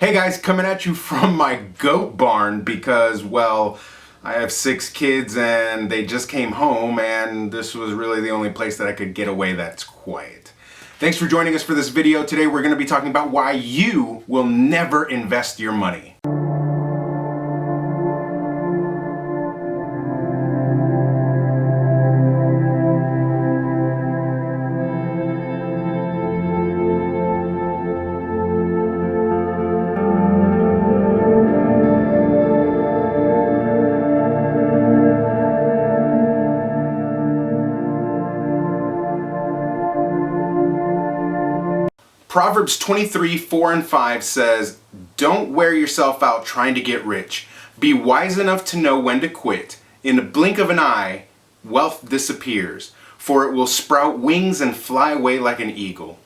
Hey guys, coming at you from my goat barn because, well, I have 6 kids and they just came home and this was really the only place that I could get away that's quiet. Thanks for joining us for this video. Today we're going to be talking about why you will never invest your money. Proverbs 23:4-5 says, "Don't wear yourself out trying to get rich. Be wise enough to know when to quit. In the blink of an eye, wealth disappears, for it will sprout wings and fly away like an eagle."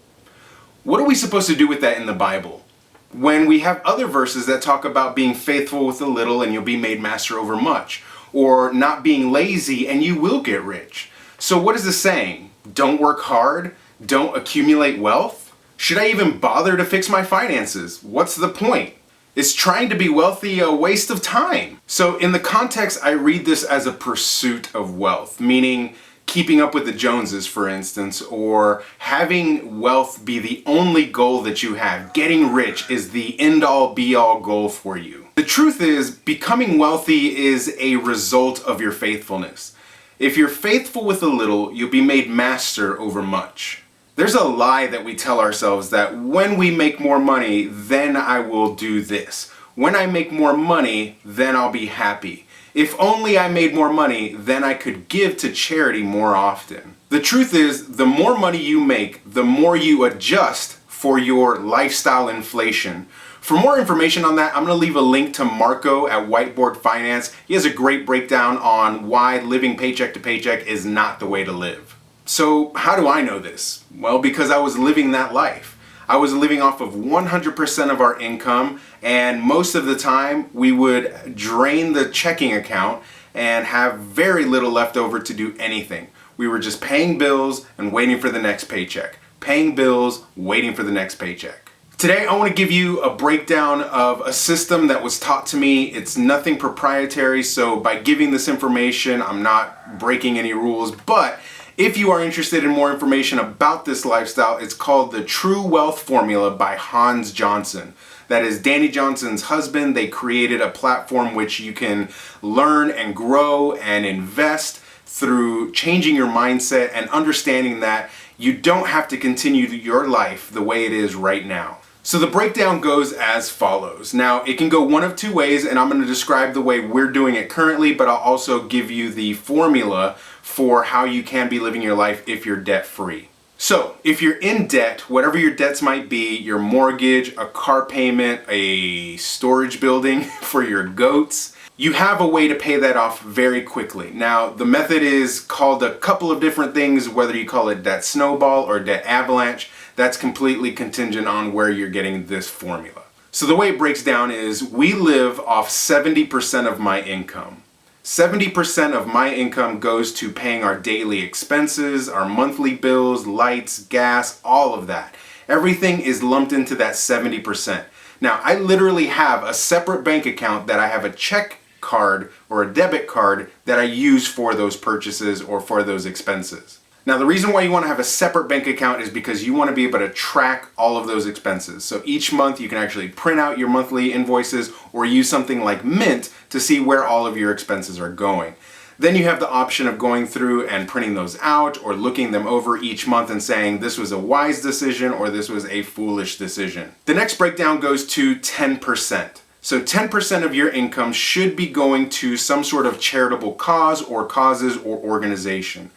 What are we supposed to do with that in the Bible? When we have other verses that talk about being faithful with a little and you'll be made master over much, or not being lazy and you will get rich. So what is this saying? Don't work hard? Don't accumulate wealth? Should I even bother to fix my finances? What's the point? Is trying to be wealthy a waste of time? So in the context, I read this as a pursuit of wealth, meaning keeping up with the Joneses, for instance, or having wealth be the only goal that you have. Getting rich is the end-all be-all goal for you. The truth is, becoming wealthy is a result of your faithfulness. If you're faithful with a little, you'll be made master over much. There's a lie that we tell ourselves that when we make more money, then I will do this. When I make more money, then I'll be happy. If only I made more money, then I could give to charity more often. The truth is, the more money you make, the more you adjust for your lifestyle inflation. For more information on that, I'm going to leave a link to Marco at Whiteboard Finance. He has a great breakdown on why living paycheck to paycheck is not the way to live. So how do I know this? Well, because I was living that life. I was living off of 100% of our income, and most of the time we would drain the checking account and have very little left over to do anything. We were just paying bills and waiting for the next paycheck. Paying bills, waiting for the next paycheck. Today I want to give you a breakdown of a system that was taught to me. It's nothing proprietary, so by giving this information, I'm not breaking any rules, but if you are interested in more information about this lifestyle, it's called the True Wealth Formula by Hans Johnson. That is Dani Johnson's husband. They created a platform which you can learn and grow and invest through changing your mindset and understanding that you don't have to continue your life the way it is right now. So the breakdown goes as follows. Now, it can go one of two ways, and I'm going to describe the way we're doing it currently, but I'll also give you the formula for how you can be living your life if you're debt-free. So, if you're in debt, whatever your debts might be, your mortgage, a car payment, a storage building for your goats, you have a way to pay that off very quickly. Now, the method is called a couple of different things, whether you call it debt snowball or debt avalanche. That's completely contingent on where you're getting this formula. So the way it breaks down is we live off 70% of my income. 70% of my income goes to paying our daily expenses, our monthly bills, lights, gas, all of that. Everything is lumped into that 70%. Now, I literally have a separate bank account that I have a check card or a debit card that I use for those purchases or for those expenses. Now, the reason why you want to have a separate bank account is because you want to be able to track all of those expenses. So each month you can actually print out your monthly invoices or use something like Mint to see where all of your expenses are going. Then you have the option of going through and printing those out or looking them over each month and saying this was a wise decision or this was a foolish decision. The next breakdown goes to 10%. So 10% of your income should be going to some sort of charitable cause or causes or organization.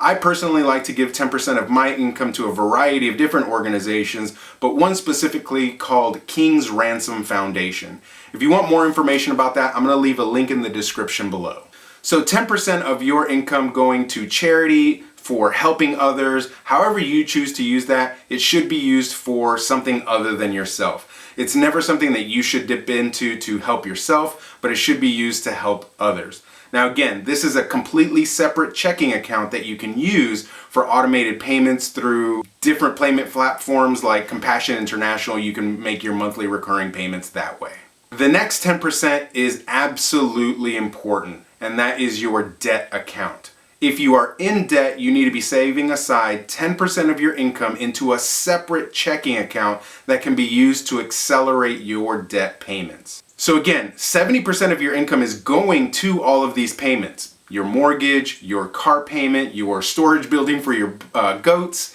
I personally like to give 10% of my income to a variety of different organizations, but one specifically called King's Ransom Foundation. If you want more information about that, I'm going to leave a link in the description below. So 10% of your income going to charity, for helping others, however you choose to use that, it should be used for something other than yourself. It's never something that you should dip into to help yourself, but it should be used to help others. Now again, this is a completely separate checking account that you can use for automated payments through different payment platforms like Compassion International. You can make your monthly recurring payments that way. The next 10% is absolutely important, and that is your debt account. If you are in debt, you need to be saving aside 10% of your income into a separate checking account that can be used to accelerate your debt payments. So again, 70% of your income is going to all of these payments. Your mortgage, your car payment, your storage building for your goats.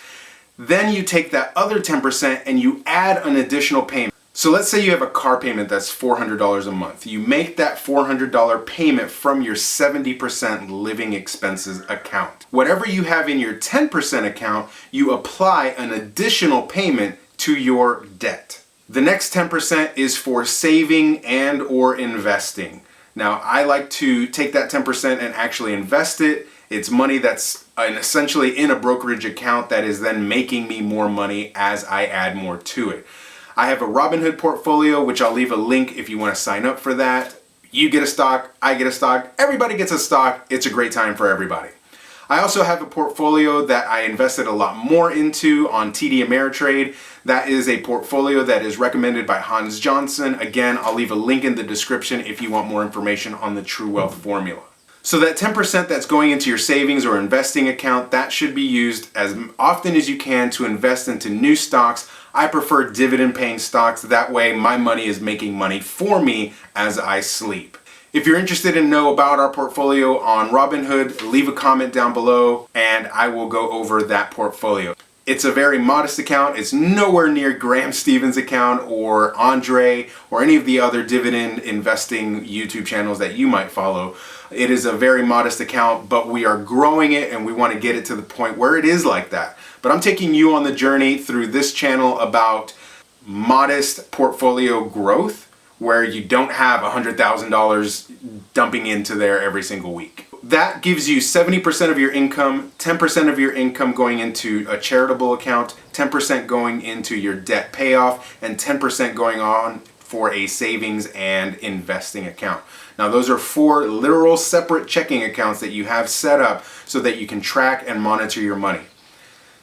Then you take that other 10% and you add an additional payment. So let's say you have a car payment that's $400 a month. You make that $400 payment from your 70% living expenses account. Whatever you have in your 10% account, you apply an additional payment to your debt. The next 10% is for saving and or investing. Now, I like to take that 10% and actually invest it. It's money that's essentially in a brokerage account that is then making me more money as I add more to it. I have a Robinhood portfolio, which I'll leave a link if you want to sign up for that. You get a stock, I get a stock, everybody gets a stock. It's a great time for everybody. I also have a portfolio that I invested a lot more into on TD Ameritrade. That is a portfolio that is recommended by Hans Johnson. Again, I'll leave a link in the description if you want more information on the True Wealth formula. So that 10% that's going into your savings or investing account, that should be used as often as you can to invest into new stocks. I prefer dividend paying stocks. That way my money is making money for me as I sleep. If you're interested in know about our portfolio on Robinhood, leave a comment down below and I will go over that portfolio. It's a very modest account. It's nowhere near Graham Stevens' account or Andre or any of the other dividend investing YouTube channels that you might follow. It is a very modest account, but we are growing it and we want to get it to the point where it is like that. But I'm taking you on the journey through this channel about modest portfolio growth where you don't have $100,000 dumping into there every single week. That gives you 70% of your income, 10% of your income going into a charitable account, 10% going into your debt payoff, and 10% going on for a savings and investing account. Now those are 4 literal separate checking accounts that you have set up so that you can track and monitor your money.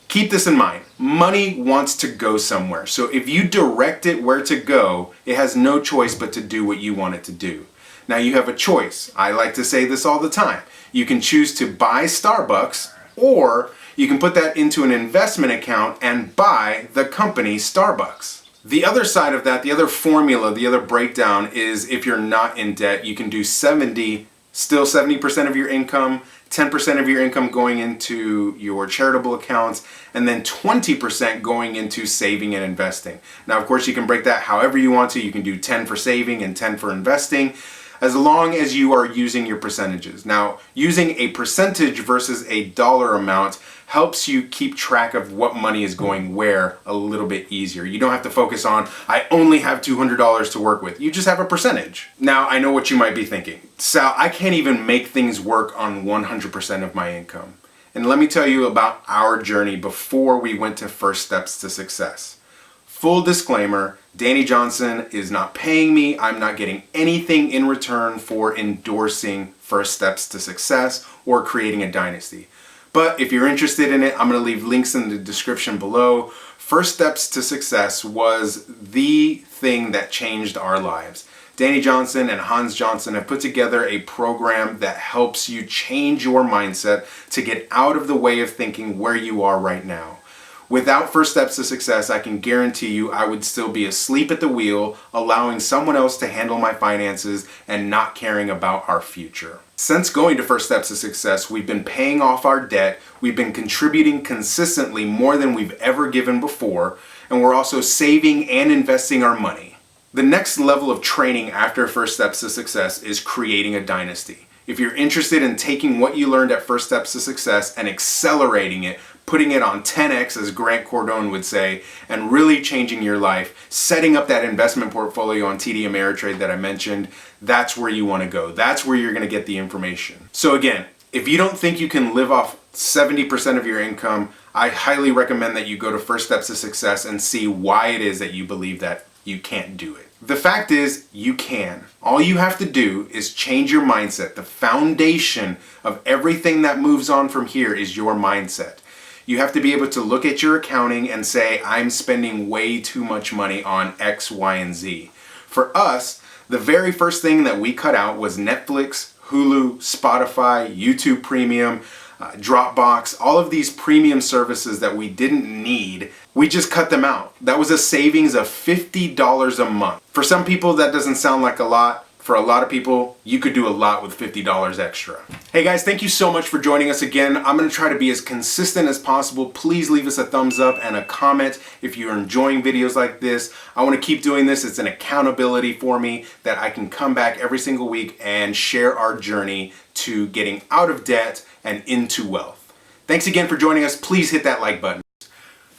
Keep this in mind. Money wants to go somewhere. So if you direct it where to go, it has no choice but to do what you want it to do. Now you have a choice. I like to say this all the time. You can choose to buy Starbucks, or you can put that into an investment account and buy the company Starbucks. The other side of that, the other formula, the other breakdown is if you're not in debt, you can do still 70% of your income, 10% of your income going into your charitable accounts, and then 20% going into saving and investing. Now, of course, you can break that however you want to. You can do 10 for saving and 10 for investing, as long as you are using your percentages. Now, using a percentage versus a dollar amount helps you keep track of what money is going where a little bit easier. You don't have to focus on, I only have $200 to work with. You just have a percentage. Now, I know what you might be thinking. Sal, I can't even make things work on 100% of my income. And let me tell you about our journey before we went to First Steps to Success. Full disclaimer, Dani Johnson is not paying me. I'm not getting anything in return for endorsing First Steps to Success or creating a dynasty. But if you're interested in it, I'm going to leave links in the description below. First Steps to Success was the thing that changed our lives. Dani Johnson and Hans Johnson have put together a program that helps you change your mindset to get out of the way of thinking where you are right now. Without First Steps to Success, I can guarantee you I would still be asleep at the wheel, allowing someone else to handle my finances and not caring about our future. Since going to First Steps to Success, we've been paying off our debt, we've been contributing consistently more than we've ever given before, and we're also saving and investing our money. The next level of training after First Steps to Success is creating a dynasty. If you're interested in taking what you learned at First Steps to Success and accelerating it, putting it on 10x, as Grant Cardone would say, and really changing your life, setting up that investment portfolio on TD Ameritrade that I mentioned, that's where you want to go. That's where you're going to get the information. So again, if you don't think you can live off 70% of your income, I highly recommend that you go to First Steps to Success and see why it is that you believe that you can't do it. The fact is, you can. All you have to do is change your mindset. The foundation of everything that moves on from here is your mindset. You have to be able to look at your accounting and say, I'm spending way too much money on X, Y, and Z. For us, the very first thing that we cut out was Netflix, Hulu, Spotify, YouTube Premium, Dropbox, all of these premium services that we didn't need. We just cut them out. That was a savings of $50 a month. For some people, that doesn't sound like a lot. For a lot of people, you could do a lot with $50 extra. Hey guys, thank you so much for joining us again. I'm gonna try to be as consistent as possible. Please leave us a thumbs up and a comment if you're enjoying videos like this. I wanna keep doing this. It's an accountability for me that I can come back every single week and share our journey to getting out of debt and into wealth. Thanks again for joining us. Please hit that like button.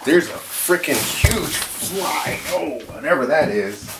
There's a freaking huge fly. Oh, whatever that is.